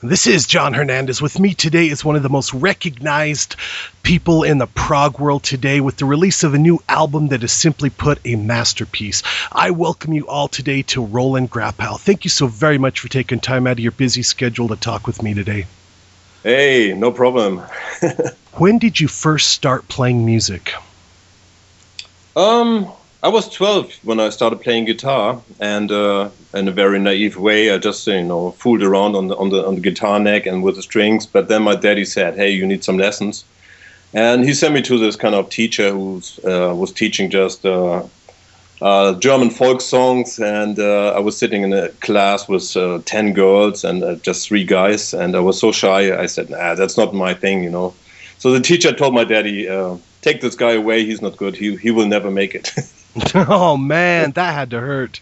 This is Jon Hernandez. With me today is one of the most recognized people in the prog world today with the release of a new album that is simply put a masterpiece. I welcome you all today to Roland Grapow. Thank you so very much for taking time out of your busy schedule to talk with me today. Hey, no problem. When did you first start playing music? I was 12 when I started playing guitar, and in a very naive way, I just fooled around on the guitar neck and with the strings. But then my daddy said, "Hey, you need some lessons," and he sent me to this kind of teacher who was teaching just German folk songs. And I was sitting in a class with 10 girls and just 3 guys, and I was so shy. I said, "Nah, that's not my thing," So the teacher told my daddy, "Take this guy away. He's not good. He will never make it." Oh man, that had to hurt.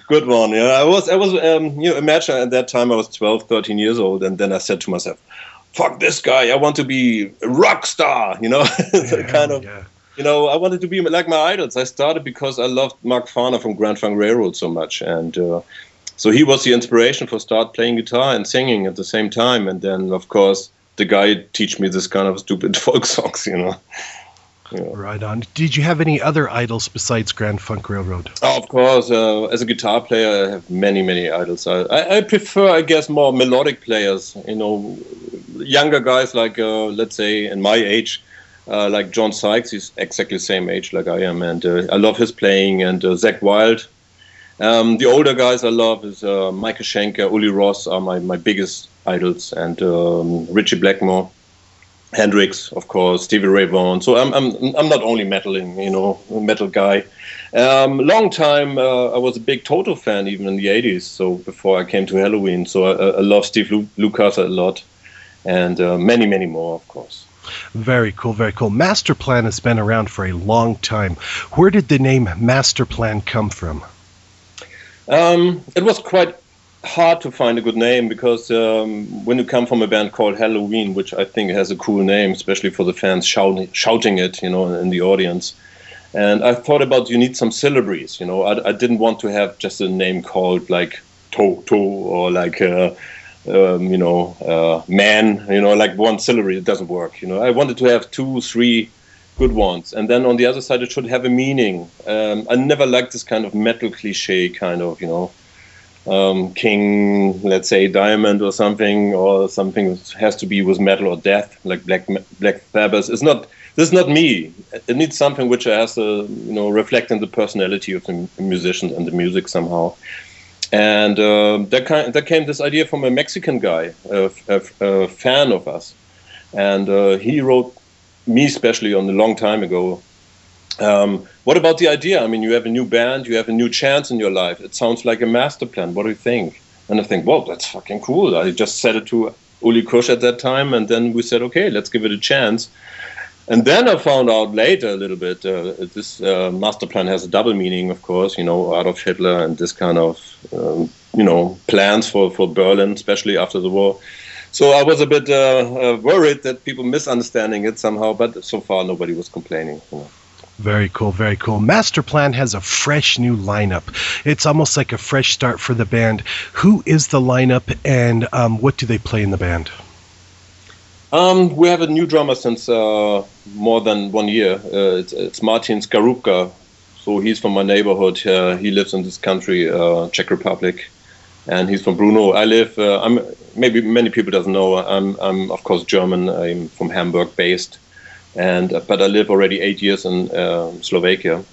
Good one. Yeah, I was. Imagine at that time I was 12, 13 years old, and then I said to myself, "Fuck this guy! I want to be a rock star." I wanted to be like my idols. I started because I loved Mark Farner from Grand Funk Railroad so much, and so he was the inspiration for start playing guitar and singing at the same time. And then, of course, the guy teach me this kind of stupid folk songs. Yeah. Right on. Did you have any other idols besides Grand Funk Railroad? Oh, of course. As a guitar player, I have many, many idols. I prefer, I guess, more melodic players. Younger guys like, let's say, in my age, like John Sykes. He's exactly the same age like I am, and I love his playing. And Zakk Wylde. The older guys I love is Michael Schenker, Uli Ross are my biggest idols, and Ritchie Blackmore. Hendrix, of course, Stevie Ray Vaughan. So I'm not only metal guy. Long time I was a big Toto fan, even in the 80s. So before I came to Halloween, so I love Steve Lukather a lot, and many, many more, of course. Very cool, very cool. Masterplan has been around for a long time. Where did the name Masterplan come from? It was quite hard to find a good name because when you come from a band called Halloween, which I think has a cool name, especially for the fans shouting it, in the audience. And I thought about you need some syllables, I didn't want to have just a name called like Toto or like man, like one syllable. It doesn't work, I wanted to have 2, 3 good ones, and then on the other side it should have a meaning. I never liked this kind of metal cliche kind of, King, let's say Diamond or something that has to be with metal or death, like Black Sabbath. This is not me. It needs something which has to, reflect in the personality of the musicians and the music somehow. And there came this idea from a Mexican guy, a fan of us, and he wrote me especially on a long time ago. What about the idea? I mean, you have a new band, you have a new chance in your life. It sounds like a master plan. What do you think? And I think, well, that's fucking cool. I just said it to Uli Kusch at that time, and then we said, okay, let's give it a chance. And then I found out later a little bit, this master plan has a double meaning, of course, Adolf Hitler and this kind of, plans for Berlin, especially after the war. So I was a bit worried that people misunderstanding it somehow, but so far nobody was complaining. Very cool, very cool. Masterplan has a fresh new lineup. It's almost like a fresh start for the band. Who is the lineup, and what do they play in the band? We have a new drummer since more than 1 year. It's Martin Skarupka. So he's from my neighborhood. He lives in this country, Czech Republic, and he's from Brno. Maybe many people doesn't know. I'm of course German. I'm from Hamburg based. But I live already 8 years in Slovakia,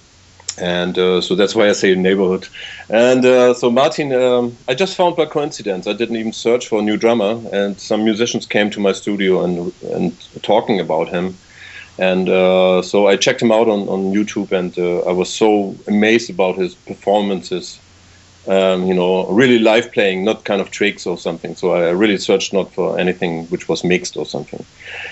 and so that's why I say neighborhood. And so Martin, I just found by coincidence. I didn't even search for a new drummer, and some musicians came to my studio and talking about him, and so I checked him out on YouTube, and I was so amazed about his performances. Really live playing, not kind of tricks or something. So I really searched not for anything which was mixed or something,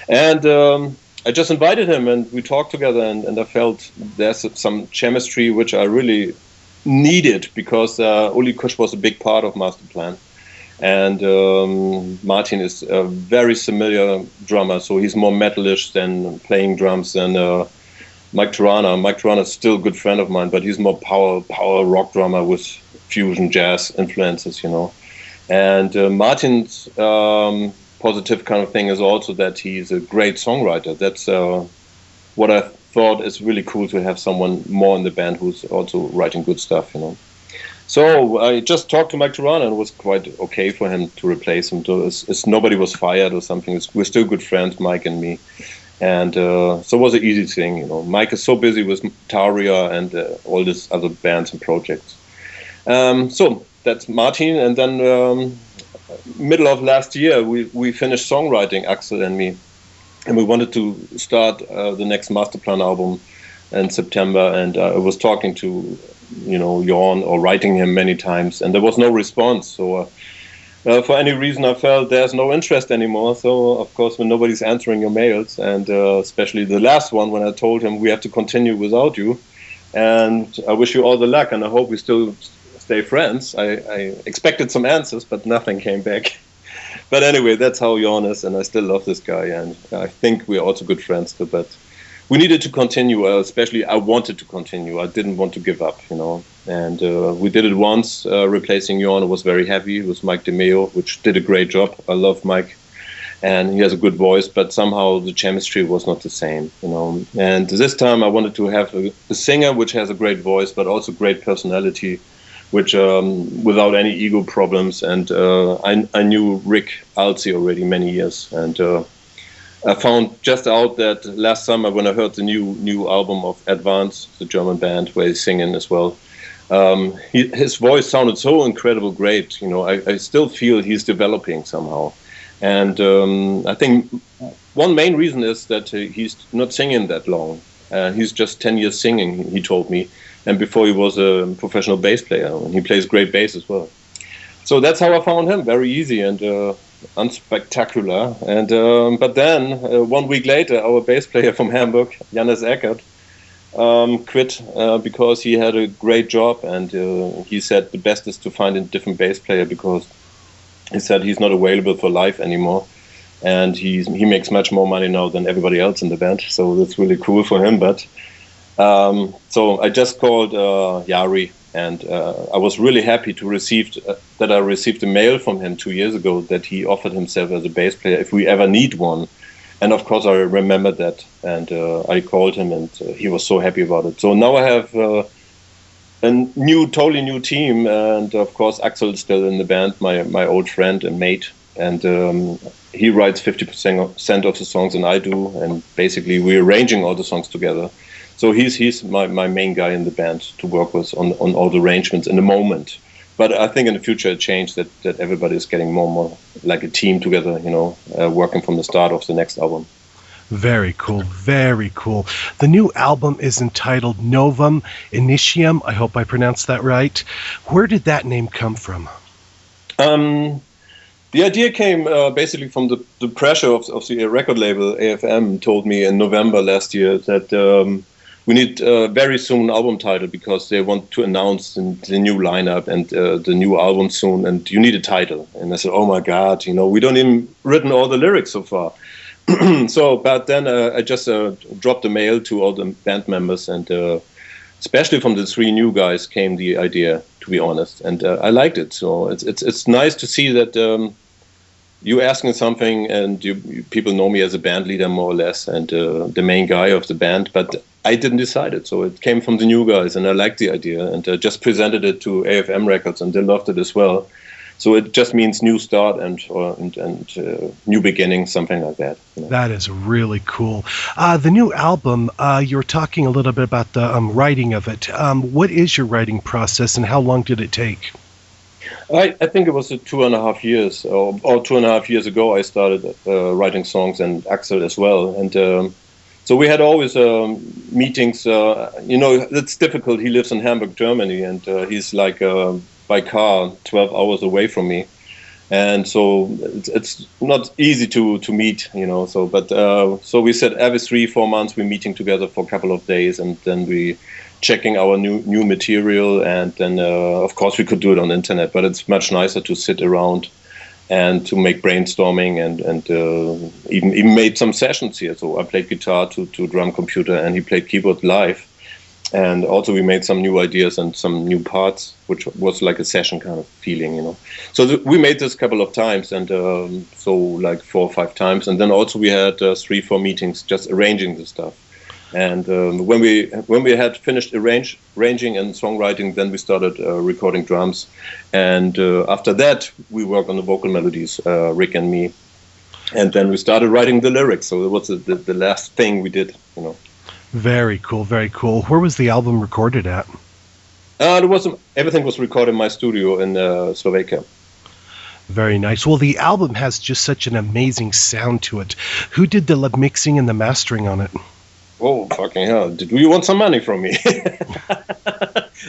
and. I just invited him and we talked together, and I felt there's some chemistry which I really needed because Uli Kusch was a big part of Masterplan, and Martin is a very similar drummer, so he's more metalish than playing drums than Mike Tirana. Mike Tirana is still a good friend of mine, but he's more power rock drummer with fusion jazz influences, And Martin's positive kind of thing is also that he's a great songwriter. That's what I thought is really cool, to have someone more in the band who's also writing good stuff, you know. So I just talked to Mike Tirana, and it was quite okay for him to replace him. Nobody was fired or something. We're still good friends, Mike and me. And so it was an easy thing, you know. Mike is so busy with Taria and all these other bands and projects. So that's Martin. And then middle of last year, we finished songwriting, Axel and me. And we wanted to start the next Masterplan album in September. And I was talking to, Jon, or writing him many times. And there was no response. So for any reason, I felt there's no interest anymore. So, of course, when nobody's answering your mails, and especially the last one, when I told him we have to continue without you, and I wish you all the luck, and I hope we still stay friends. I expected some answers, but nothing came back. But anyway, that's how Jon is, and I still love this guy, and I think we're also good friends too. But we needed to continue, especially I wanted to continue. I didn't want to give up, And we did it once, replacing Jon. It was very heavy. It was Mike DeMeo, which did a great job. I love Mike, and he has a good voice, but somehow the chemistry was not the same, And this time I wanted to have a singer which has a great voice, but also great personality, which without any ego problems. And I knew Rick Altsey already many years, and I found just out that last summer when I heard the new album of Advance, the German band where he's singing as well, his voice sounded so incredible great. I still feel he's developing somehow. And I think one main reason is that he's not singing that long. He's just 10 years singing, he told me. And before he was a professional bass player, and he plays great bass as well. So that's how I found him, very easy and unspectacular. And but then 1 week later, our bass player from Hamburg, Jannes Eckert, quit because he had a great job, and he said the best is to find a different bass player, because he said he's not available for live anymore, and he makes much more money now than everybody else in the band. So that's really cool for him. But so I just called Jari, and I was really happy to that I received a mail from him 2 years ago that he offered himself as a bass player if we ever need one. And of course I remembered that, and I called him, and he was so happy about it. So now I have a totally new team, and of course Axel is still in the band, my old friend and mate, and he writes 50% of the songs, and I do, and basically we're arranging all the songs together. So he's my main guy in the band to work with on all the arrangements in the moment. But I think in the future it changed, that everybody is getting more and more like a team together, working from the start of the next album. Very cool, very cool. The new album is entitled Novum Initium. I hope I pronounced that right. Where did that name come from? The idea came basically from the pressure of the record label. AFM told me in November last year that we need very soon album title, because they want to announce the new lineup and the new album soon, and you need a title. And I said, oh my God, we don't even written all the lyrics so far. But then I just dropped a mail to all the band members, and especially from the three new guys came the idea, to be honest, and I liked it. So it's nice to see that you asking something, and people know me as a band leader more or less, and the main guy of the band, but I didn't decide it. So it came from the new guys, and I liked the idea, and just presented it to AFM Records, and they loved it as well. So it just means new start and new beginning, something like that. That is really cool. The new album, you were talking a little bit about the writing of it. What is your writing process, and how long did it take? I think it was 2.5 years, or 2.5 years ago I started writing songs, and Axel as well. And so we had always meetings. It's difficult. He lives in Hamburg, Germany, and he's like by car 12 hours away from me, and so it's not easy to meet, so we said every 3-4 months we're meeting together for a couple of days, and then we checking our new material, and then of course we could do it on the internet, but it's much nicer to sit around and to make brainstorming, and even made some sessions here. So I played guitar to drum computer, and he played keyboard live. And also we made some new ideas and some new parts, which was like a session kind of feeling, So we made this a couple of times, and so like 4 or 5 times. And then also we had 3, 4 meetings just arranging the stuff. And when we had finished arranging and songwriting, then we started recording drums. And after that, we worked on the vocal melodies, Rick and me. And then we started writing the lyrics. So it was the last thing we did, Very cool, very cool. Where was the album recorded at? Everything was recorded in my studio in Slovakia. Very nice. Well, the album has just such an amazing sound to it. Who did the mixing and the mastering on it? Oh, fucking hell. Did you want some money from me?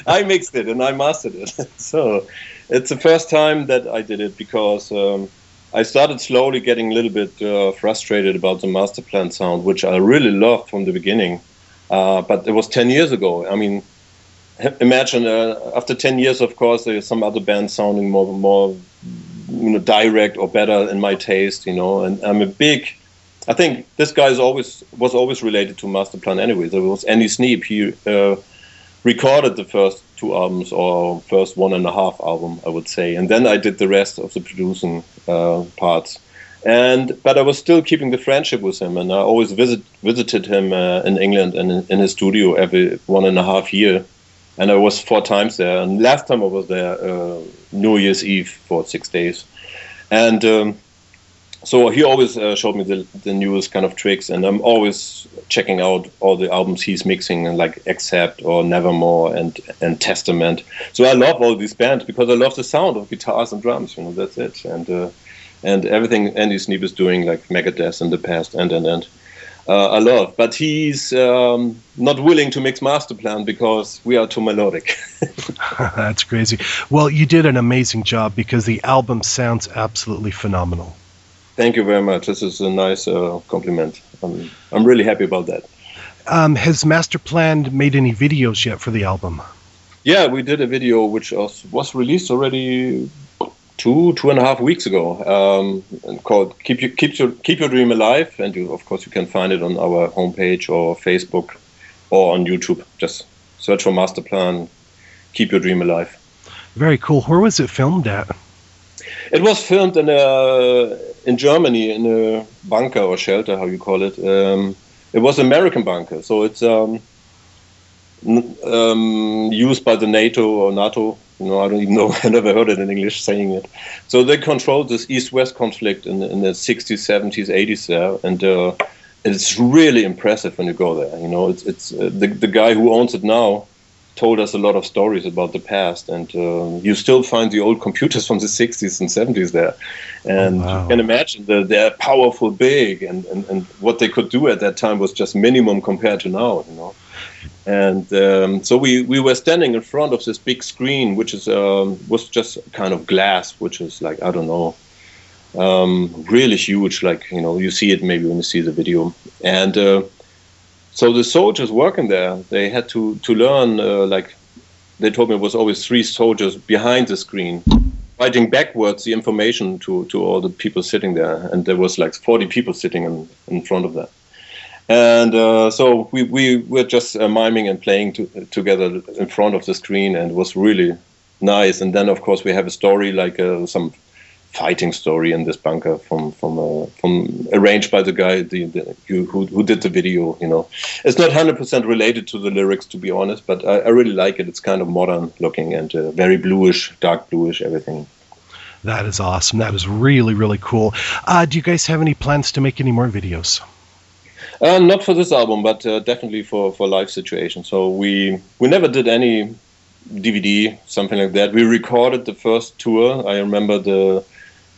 I mixed it and I mastered it. So it's the first time that I did it because I started slowly getting a little bit frustrated about the Masterplan sound, which I really loved from the beginning. But it was 10 years ago. I mean, imagine after 10 years, of course, there's some other bands sounding more direct or better in my taste, And I think this guy was always related to Masterplan anyway. There was Andy Sneap. He recorded the first 2 albums, or first 1.5 album, I would say, and then I did the rest of the producing parts. But I was still keeping the friendship with him, and I always visited him in England and in his studio every 1.5 year. And I was 4 times there. And last time I was there, New Year's Eve for 6 days. And so he always showed me the newest kind of tricks, and I'm always checking out all the albums he's mixing, and like Accept or Nevermore and Testament. So I love all these bands because I love the sound of guitars and drums. That's it. And everything Andy Sneap is doing, like Megadeth in the past, and I love. But he's not willing to mix Masterplan because we are too melodic. That's crazy. Well, you did an amazing job because the album sounds absolutely phenomenal. Thank you very much. This is a nice compliment. I'm really happy about that. Has Masterplan made any videos yet for the album? Yeah, we did a video which was released already 2.5 weeks ago, called "Keep Your Dream Alive," and of course you can find it on our homepage or Facebook or on YouTube. Just search for Masterplan, "Keep Your Dream Alive." Very cool. Where was it filmed at? It was filmed in Germany, in a bunker or shelter, how you call it. It was an American bunker, so it's used by the NATO or NATO. I don't even know. I never heard it in English saying it. So they controlled this East-West conflict in the 60s, 70s, 80s there, and it's really impressive when you go there. It's the guy who owns it now told us a lot of stories about the past, and you still find the old computers from the 60s and 70s there, and you can imagine they're powerful, big, and what they could do at that time was just minimum compared to now, And so we were standing in front of this big screen, which was just kind of glass, which is like, I don't know, really huge, like, you see it maybe when you see the video. And so the soldiers working there, they had to learn, like they told me it was always 3 soldiers behind the screen, writing backwards the information to all the people sitting there. And there was like 40 people sitting in front of that. And so we were just miming and playing together in front of the screen, and it was really nice. And then, of course, we have a story, like some fighting story in this bunker from arranged by the guy who did the video. It's not 100% related to the lyrics, to be honest, but I really like it. It's kind of modern looking and very bluish, dark bluish, everything. That is awesome. That is really, really cool. Do you guys have any plans to make any more videos? Not for this album, but definitely for live situations. So we never did any DVD, something like that. We recorded the first tour. I remember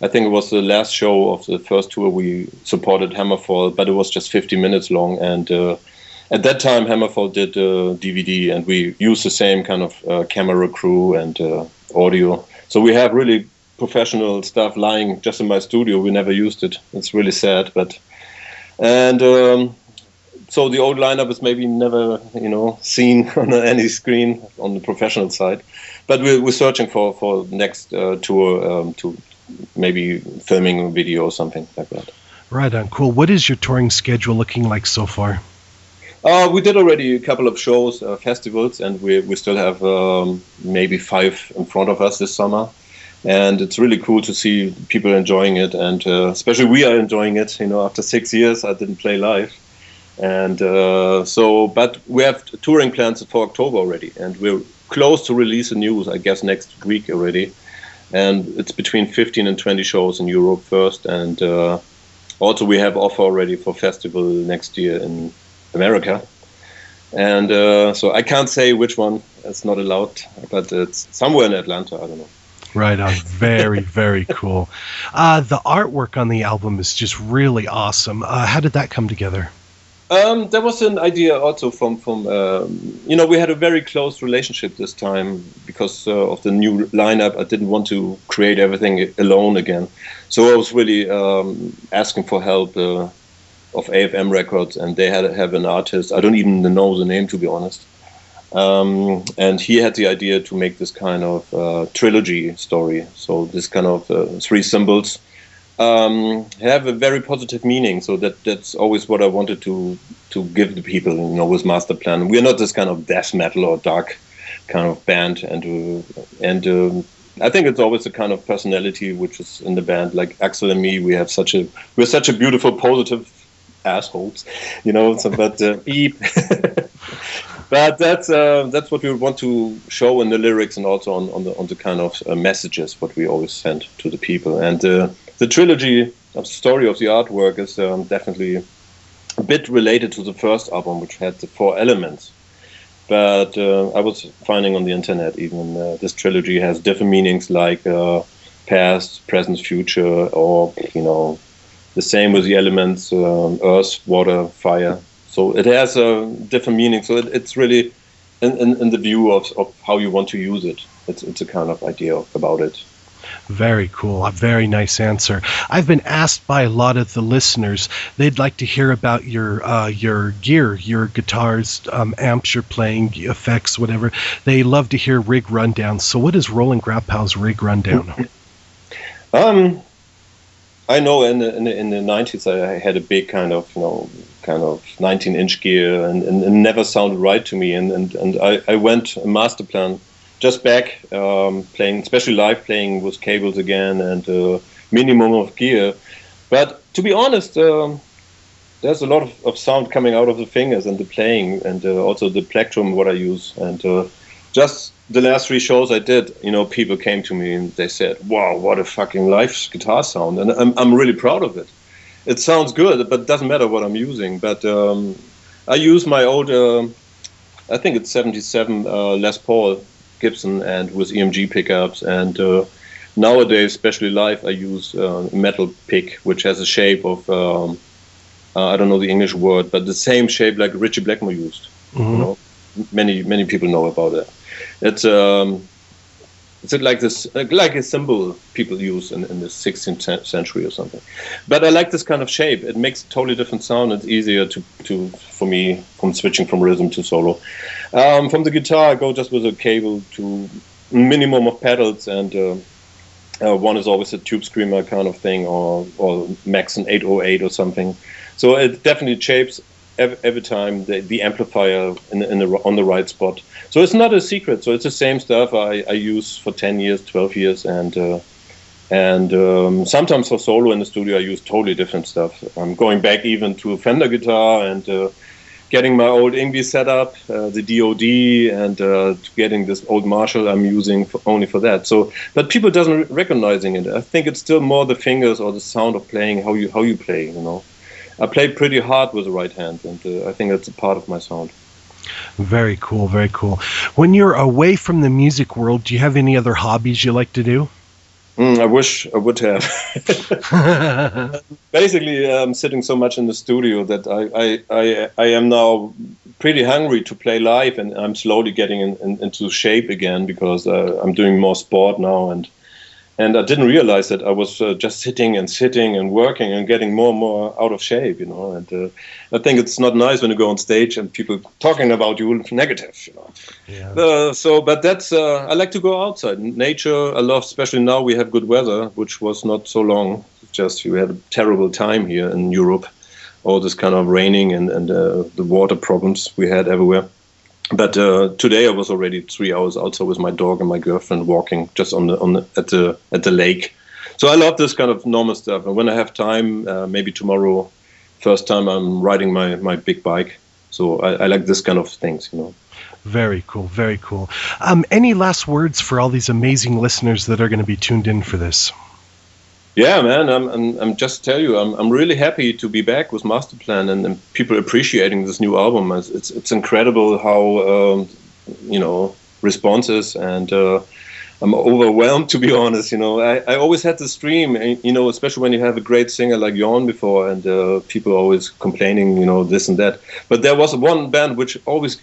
I think it was the last show of the first tour we supported Hammerfall, but it was just 50 minutes long. And at that time, Hammerfall did DVD, and we used the same kind of camera crew and audio. So we have really professional stuff lying just in my studio. We never used it. It's really sad, but... And so the old lineup is maybe never, seen on any screen on the professional side. But we're searching for next tour to maybe filming a video or something like that. Right on. Cool. What is your touring schedule looking like so far? We did already a couple of shows, festivals, and we still have maybe 5 in front of us this summer. And it's really cool to see people enjoying it, and especially we are enjoying it. After 6 years, I didn't play live, and but we have touring plans for October already, and we're close to release the news, I guess, next week already. And it's between 15 and 20 shows in Europe first, and also we have offer already for festival next year in America. And so I can't say which one, it's not allowed, but it's somewhere in Atlanta, I don't know. Right on. Very, very cool. The artwork on the album is just really awesome. How did that come together? There was an idea also from we had a very close relationship this time because of the new lineup. I didn't want to create everything alone again. So I was really asking for help of AFM Records, and they have an artist. I don't even know the name, to be honest. And he had the idea to make this kind of trilogy story. So this kind of 3 symbols have a very positive meaning. So that's always what I wanted to give the people, with Masterplan. We're not this kind of death metal or dark kind of band, and I think it's always the kind of personality which is in the band. Like Axel and me, we're such a beautiful, positive assholes, but beep. But that's what we want to show in the lyrics, and also on the kind of messages what we always send to the people. And the trilogy of the story of the artwork is definitely a bit related to the first album, which had the 4 elements. But I was finding on the internet even this trilogy has different meanings, like past, present, future, or the same with the elements: earth, water, fire. So it has a different meaning. So it's really in the view of how you want to use it. It's a kind of idea about it. Very cool. A very nice answer. I've been asked by a lot of the listeners, they'd like to hear about your gear, your guitars, amps you're playing, effects, whatever. They love to hear rig rundowns. So what is Roland Grapow's rig rundown? I know in the 90s I had a big kind of 19-inch gear, and it never sounded right to me, and I went Masterplan just back, playing, especially live playing with cables again, and minimum of gear. But to be honest, there's a lot of sound coming out of the fingers and the playing, and also the plectrum what I use, and just the last 3 shows I did, people came to me and they said, "Wow, what a fucking live guitar sound!" And I'm really proud of it. It sounds good, but it doesn't matter what I'm using. But I use my old, I think it's 77 Les Paul Gibson, and with EMG pickups. And nowadays, especially live, I use metal pick, which has a shape of I don't know the English word, but the same shape like Ritchie Blackmore used. Mm-hmm. Many people know about it. It's like this, like a symbol people use in the 16th century or something. But I like this kind of shape. It makes a totally different sound. It's easier for me from switching from rhythm to solo. From the guitar, I go just with a cable to minimum of pedals, and one is always a tube screamer kind of thing, or max an 808 or something. So it definitely shapes every time the amplifier on the right spot. So it's not a secret. So it's the same stuff I use for 10 years, 12 years, and sometimes for solo in the studio I use totally different stuff. I'm going back even to a Fender guitar, and getting my old Ingvi setup, the DOD, and getting this old Marshall I'm using only for that. So, but people doesn't recognizing it. I think it's still more the fingers or the sound of playing, how you play. I play pretty hard with the right hand, and I think that's a part of my sound. Very cool, very cool. When you're away from the music world, do you have any other hobbies you like to do? I wish I would have. Basically, I'm sitting so much in the studio that I am now pretty hungry to play live, and I'm slowly getting into shape again, because I'm doing more sport now, and I didn't realize that I was just sitting and working and getting more and more out of shape, and I think it's not nice when you go on stage and people talking about you negative, Yeah. But that's, I like to go outside. Nature, I love, especially now we have good weather, which was not so long. Just we had a terrible time here in Europe. all this kind of raining and the water problems we had everywhere. But today I was already 3 hours outside with my dog and my girlfriend walking just at the lake. So I love this kind of normal stuff. And when I have time, maybe tomorrow, first time I'm riding my big bike. So I like this kind of things, you know. Very cool, very cool. Any last words for all these amazing listeners that are going to be tuned in for this? Yeah, man, I'm just tell you, I'm really happy to be back with Masterplan and people appreciating this new album. It's incredible how responses, and I'm overwhelmed, to be honest. You know, I always had this dream, you know, especially when you have a great singer like Jon before, and people always complaining, you know, this and that. But there was one band which always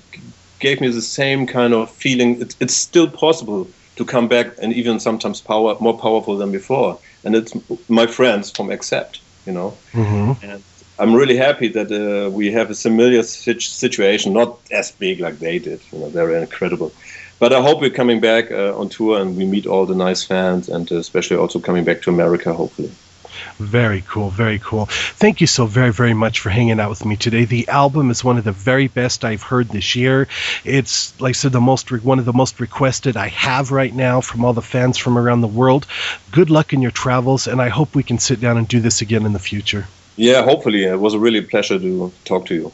gave me the same kind of feeling. It's still possible to come back, and even sometimes more powerful than before. And it's my friends from Accept, you know. Mm-hmm. And I'm really happy that we have a similar situation, not as big like they did. You know, they're incredible. But I hope we're coming back on tour and we meet all the nice fans, and especially also coming back to America, hopefully. Very cool, very cool. Thank you so very, very much for hanging out with me today. The album is one of the very best I've heard this year. It's, like I said, one of the most requested I have right now from all the fans from around the world. Good luck in your travels, and I hope we can sit down and do this again in the future. Yeah, hopefully. It was a really pleasure to talk to you.